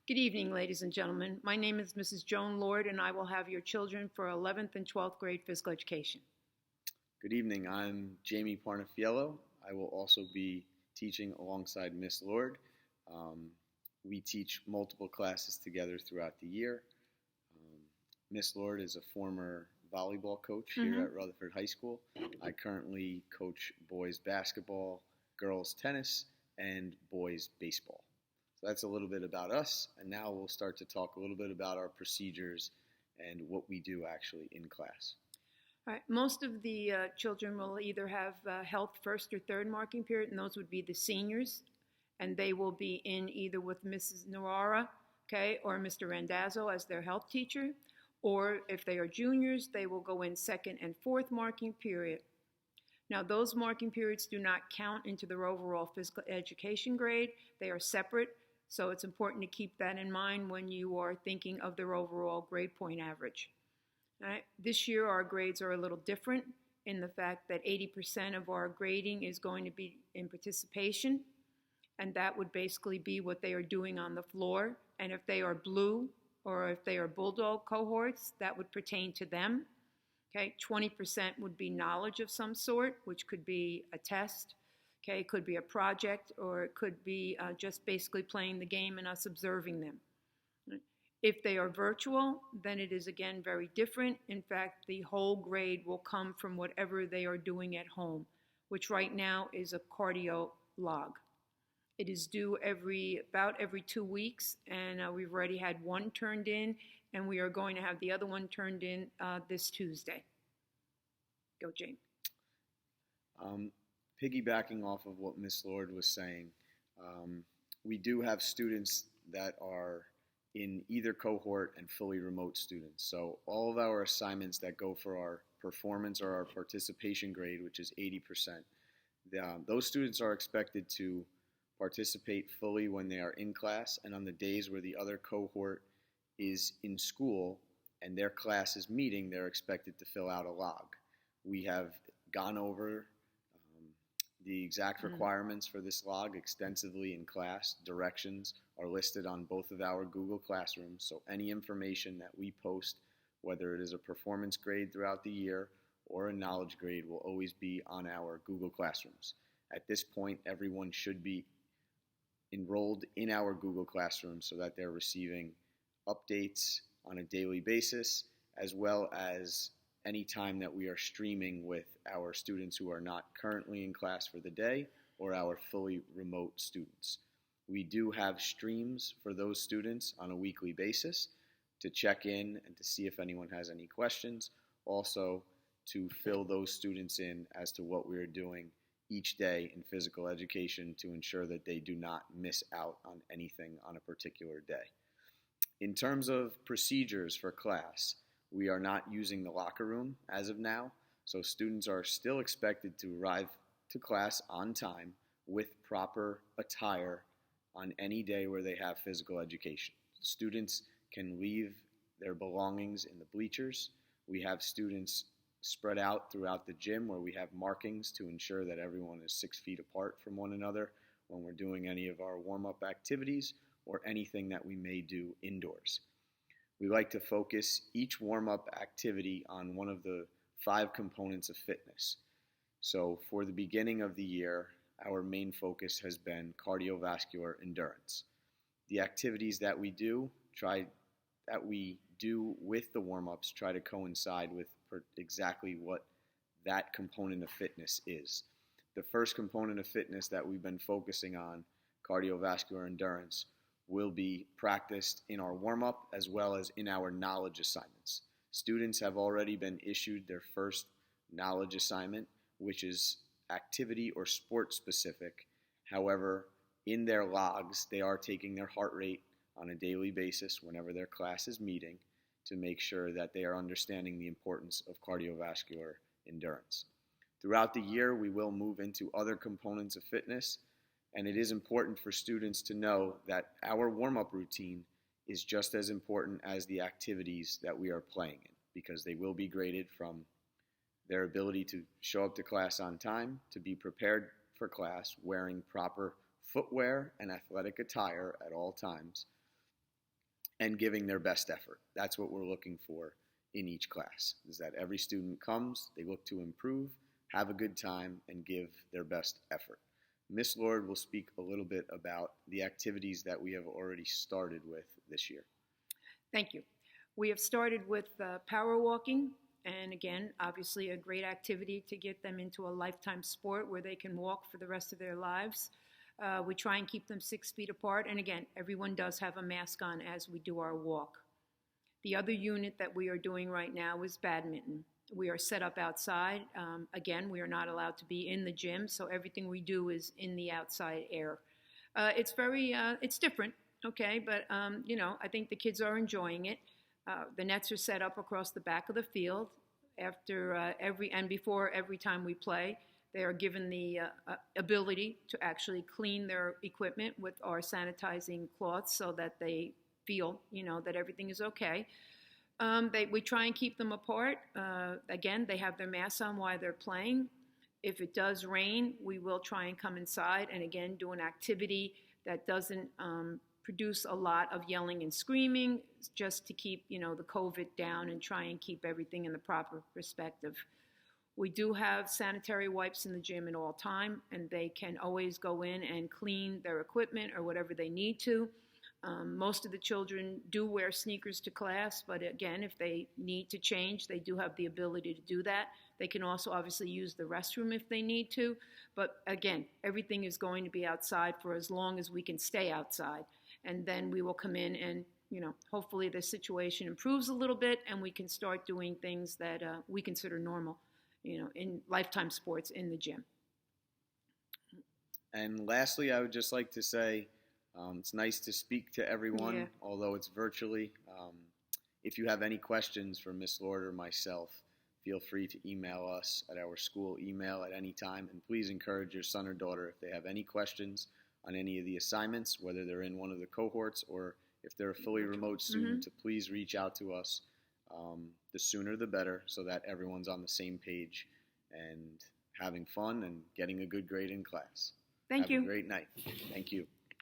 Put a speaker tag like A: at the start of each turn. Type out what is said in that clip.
A: Good evening, ladies and gentlemen. My name is Mrs. Joan Lord, and I will have your children for 11th and 12th grade physical education.
B: Good evening. I'm Jamie Parnafiello. I will also be teaching alongside Miss Lord. We teach multiple classes together throughout the year. Miss Lord is a former volleyball coach here at Rutherford High School. I currently coach boys basketball, girls tennis, and boys baseball. So that's a little bit about us, and now we'll start to talk a little bit about our procedures and what we do actually in class.
A: All right. Most of the children will either have health first or third marking period, and those would be the seniors, and they will be in either with Mrs. Narara, okay, or Mr. Randazzo as their health teacher, or if they are juniors, they will go in second and fourth marking period. Now, those marking periods do not count into their overall physical education grade. They are separate, so it's important to keep that in mind when you are thinking of their overall grade point average. All right. This year, our grades are a little different in the fact that 80% of our grading is going to be in participation, and that would basically be what they are doing on the floor. And if they are blue or if they are bulldog cohorts, that would pertain to them. Okay, 20% would be knowledge of some sort, which could be a test. Okay, it could be a project, or it could be just basically playing the game and us observing them. If they are virtual, then it is again very different. In fact, the whole grade will come from whatever they are doing at home, which right now is a cardio log. It is due about every 2 weeks, and we've already had one turned in, and we are going to have the other one turned in this Tuesday. Go, Jane.
B: Piggybacking off of what Miss Lord was saying, we do have students that are in either cohort and fully remote students. So all of our assignments that go for our performance or our participation grade, which is 80%, those students are expected to participate fully when they are in class, and on the days where the other cohort is in school and their class is meeting, they're expected to fill out a log. We have gone over the exact requirements for this log extensively in class. Directions are listed on both of our Google Classrooms, so any information that we post, whether it is a performance grade throughout the year or a knowledge grade, will always be on our Google Classrooms. At this point, everyone should be enrolled in our Google Classroom so that they're receiving updates on a daily basis, as well as any time that we are streaming with our students who are not currently in class for the day or our fully remote students. We do have streams for those students on a weekly basis to check in and to see if anyone has any questions. Also, to fill those students in as to what we are doing each day in physical education to ensure that they do not miss out on anything on a particular day. In terms of procedures for class, we are not using the locker room as of now, so students are still expected to arrive to class on time with proper attire on any day where they have physical education. Students can leave their belongings in the bleachers. We have students spread out throughout the gym where we have markings to ensure that everyone is 6 feet apart from one another when we're doing any of our warm-up activities or anything that we may do indoors. We like to focus each warm-up activity on one of the 5 components of fitness. So for the beginning of the year, our main focus has been cardiovascular endurance. The activities that we do with the warm-ups try to coincide with exactly what that component of fitness is. The first component of fitness that we've been focusing on, cardiovascular endurance, will be practiced in our warm-up as well as in our knowledge assignments. Students have already been issued their first knowledge assignment, which is activity or sport specific. However, in their logs, they are taking their heart rate on a daily basis whenever their class is meeting to make sure that they are understanding the importance of cardiovascular endurance. Throughout the year, we will move into other components of fitness, and it is important for students to know that our warm-up routine is just as important as the activities that we are playing in, because they will be graded from their ability to show up to class on time, to be prepared for class, wearing proper footwear and athletic attire at all times, and giving their best effort. That's what we're looking for in each class, is that every student comes, they look to improve, have a good time, and give their best effort. Miss Lord will speak a little bit about the activities that we have already started with this year.
A: Thank you. We have started with power walking, and again, obviously a great activity to get them into a lifetime sport where they can walk for the rest of their lives. We try and keep them 6 feet apart, and again, everyone does have a mask on as we do our walk. The other unit that we are doing right now is badminton. We are set up outside. Again, we are not allowed to be in the gym, so everything we do is in the outside air. It's different, okay, but I think the kids are enjoying it. The nets are set up across the back of the field. Before every time we play, they are given the ability to actually clean their equipment with our sanitizing cloths so that they feel, that everything is okay. We try and keep them apart. Again, they have their masks on while they're playing. If it does rain, we will try and come inside and again do an activity that doesn't produce a lot of yelling and screaming, just to keep the COVID down and try and keep everything in the proper perspective. We do have sanitary wipes in the gym at all time, and they can always go in and clean their equipment or whatever they need to. Most of the children do wear sneakers to class, but again, if they need to change, they do have the ability to do that. They can also obviously use the restroom if they need to. But again, everything is going to be outside for as long as we can stay outside. And then we will come in and, hopefully the situation improves a little bit and we can start doing things that we consider normal, in lifetime sports in the gym.
B: And lastly, I would just like to say, it's nice to speak to everyone, although it's virtually. If you have any questions for Miss Lord or myself, feel free to email us at our school email at any time. And please encourage your son or daughter, if they have any questions on any of the assignments, whether they're in one of the cohorts or if they're a fully remote student, to please reach out to us. The sooner the better, so that everyone's on the same page and having fun and getting a good grade in class.
A: Thank you.
B: Have a great night. Thank you.